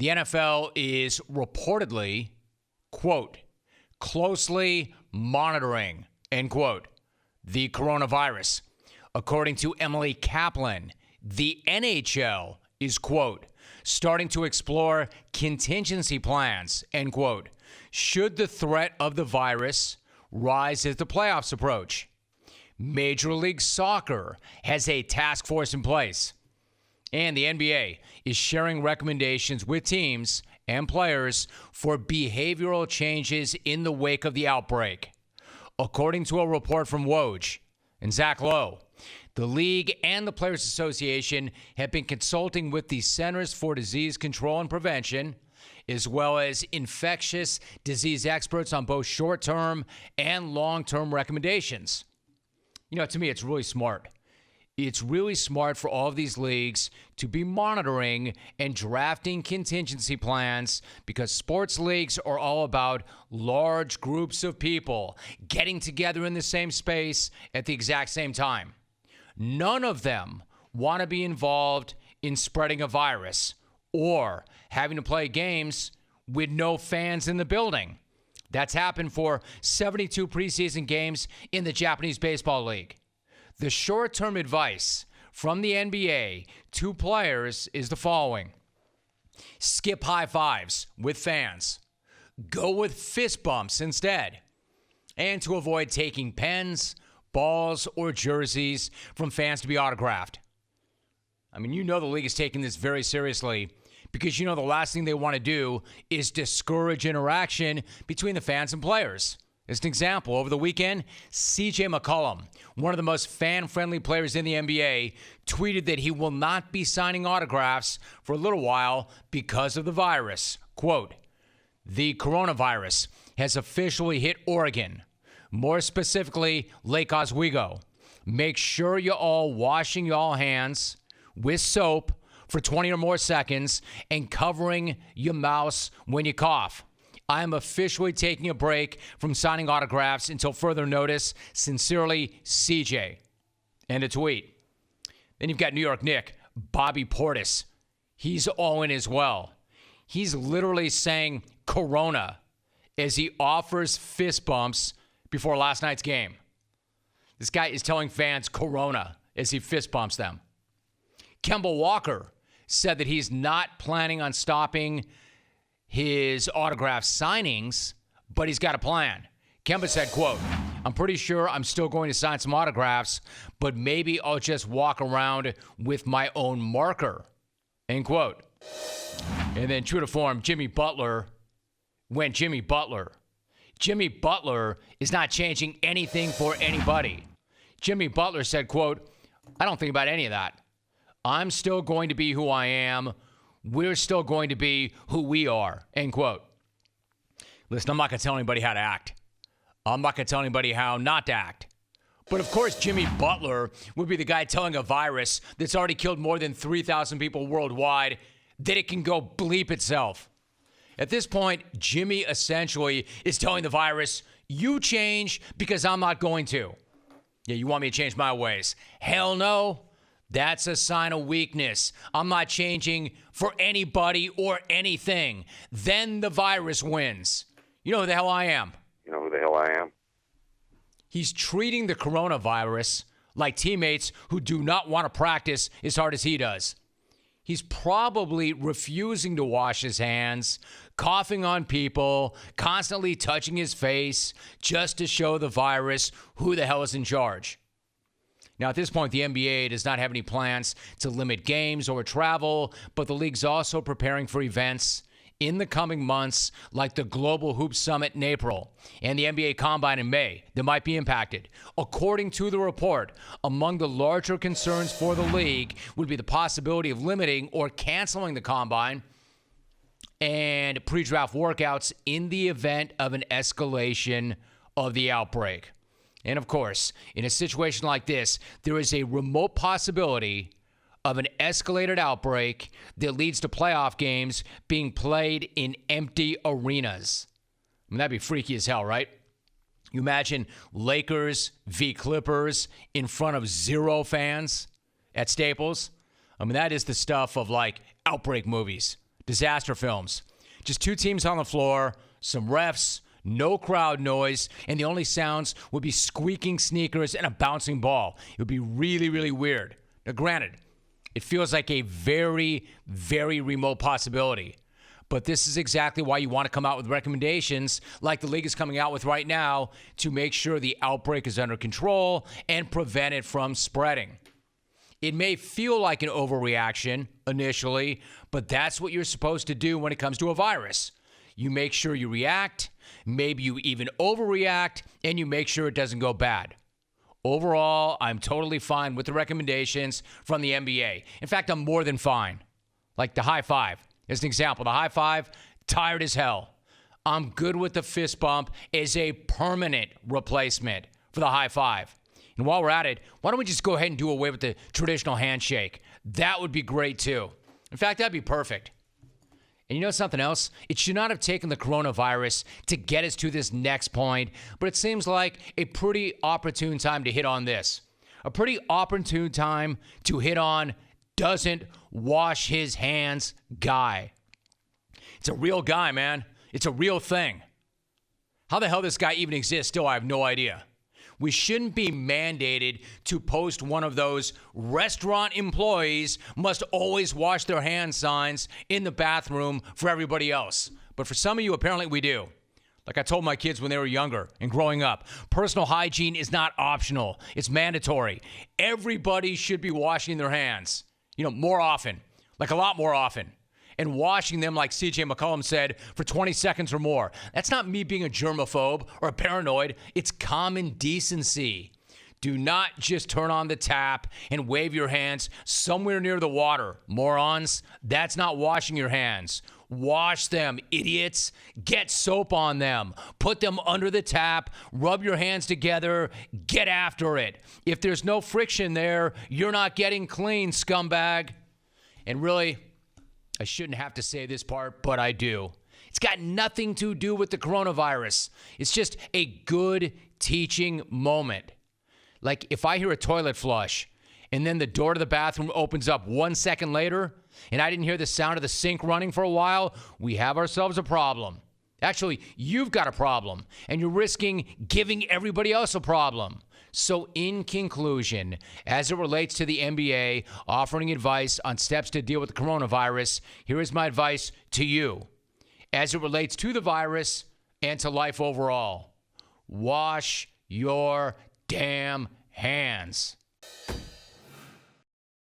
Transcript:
The NFL is reportedly, quote, closely monitoring, end quote, the coronavirus. According to Emily Kaplan, the NHL is, quote, starting to explore contingency plans, end quote, should the threat of the virus rise as the playoffs approach. Major League Soccer has a task force in place, and the NBA is sharing recommendations with teams and players for behavioral changes in the wake of the outbreak. According to a report from Woj and Zach Lowe, the league and the Players Association have been consulting with the Centers for Disease Control and Prevention, as well as infectious disease experts on both short-term and long-term recommendations. You know, to me, it's really smart. It's really smart for all of these leagues to be monitoring and drafting contingency plans because sports leagues are all about large groups of people getting together in the same space at the exact same time. None of them want to be involved in spreading a virus or having to play games with no fans in the building. That's happened for 72 preseason games in the Japanese Baseball League. The short-term advice from the NBA to players is the following. Skip high fives with fans. Go with fist bumps instead. And to avoid taking pens, balls, or jerseys from fans to be autographed. I mean, you know the league is taking this very seriously because you know the last thing they want to do is discourage interaction between the fans and players. As an example, over the weekend, CJ McCollum, one of the most fan-friendly players in the NBA, tweeted that he will not be signing autographs for a little while because of the virus. Quote, the coronavirus has officially hit Oregon, more specifically Lake Oswego. Make sure you're all washing your hands with soap for 20 or more seconds and covering your mouths when you cough. I am officially taking a break from signing autographs until further notice. Sincerely, CJ. And a tweet. Then you've got New York Knick, Bobby Portis. He's all in as well. He's literally saying Corona as he offers fist bumps before last night's game. This guy is telling fans Corona as he fist bumps them. Kemba Walker said that he's not planning on stopping his autograph signings, but he's got a plan. Kemba said, quote, I'm pretty sure I'm still going to sign some autographs, but maybe I'll just walk around with my own marker, end quote. And then true to form, Jimmy Butler went Jimmy Butler. Jimmy Butler is not changing anything for anybody. Jimmy Butler said, quote, I don't think about any of that. I'm still going to be who I am. We're still going to be who we are, end quote. Listen, I'm not going to tell anybody how to act. I'm not going to tell anybody how not to act. But of course, Jimmy Butler would be the guy telling a virus that's already killed more than 3,000 people worldwide that it can go bleep itself. At this point, Jimmy essentially is telling the virus, you change because I'm not going to. Yeah, you want me to change my ways? Hell no. That's a sign of weakness. I'm not changing for anybody or anything. Then the virus wins. You know who the hell I am. You know who the hell I am. He's treating the coronavirus like teammates who do not want to practice as hard as he does. He's probably refusing to wash his hands, coughing on people, constantly touching his face just to show the virus who the hell is in charge. Now, at this point, the NBA does not have any plans to limit games or travel, but the league's also preparing for events in the coming months like the Global Hoop Summit in April and the NBA Combine in May that might be impacted. According to the report, among the larger concerns for the league would be the possibility of limiting or canceling the Combine and pre-draft workouts in the event of an escalation of the outbreak. And of course, in a situation like this, there is a remote possibility of an escalated outbreak that leads to playoff games being played in empty arenas. I mean, that'd be freaky as hell, right? You imagine Lakers v. Clippers in front of 0 fans at Staples? I mean, that is the stuff of like outbreak movies. Disaster films. Just two teams on the floor, some refs, no crowd noise, and the only sounds would be squeaking sneakers and a bouncing ball. It would be really, really weird. Now, granted, it feels like a very, very remote possibility. But this is exactly why you want to come out with recommendations like the league is coming out with right now to make sure the outbreak is under control and prevent it from spreading. It may feel like an overreaction initially, but that's what you're supposed to do when it comes to a virus. You make sure you react, maybe you even overreact, and you make sure it doesn't go bad. Overall, I'm totally fine with the recommendations from the NBA. In fact, I'm more than fine. Like the high five. As an example, the high five, tired as hell. I'm good with the fist bump as a permanent replacement for the high five. And while we're at it, why don't we just go ahead and do away with the traditional handshake? That would be great too. In fact, that'd be perfect. And you know something else? It should not have taken the coronavirus to get us to this next point, but it seems like a pretty opportune time to hit on this. A pretty opportune time to hit on doesn't wash his hands guy. It's a real guy, man. It's a real thing. How the hell this guy even exists still, I have no idea. We shouldn't be mandated to post one of those restaurant employees must always wash their hands signs in the bathroom for everybody else. But for some of you, apparently we do. Like I told my kids when they were younger and growing up, personal hygiene is not optional. It's mandatory. Everybody should be washing their hands, more often, like a lot more often. And washing them, like CJ McCollum said, for 20 seconds or more. That's not me being a germaphobe or a paranoid. It's common decency. Do not just turn on the tap and wave your hands somewhere near the water. Morons, that's not washing your hands. Wash them, idiots. Get soap on them. Put them under the tap. Rub your hands together. Get after it. If there's no friction there, you're not getting clean, scumbag. And really, I shouldn't have to say this part, but I do. It's got nothing to do with the coronavirus. It's just a good teaching moment. Like if I hear a toilet flush and then the door to the bathroom opens up 1 second later and I didn't hear the sound of the sink running for a while, we have ourselves a problem. Actually, you've got a problem and you're risking giving everybody else a problem. So in conclusion, as it relates to the NBA offering advice on steps to deal with the coronavirus, here is my advice to you. As it relates to the virus and to life overall, wash your damn hands.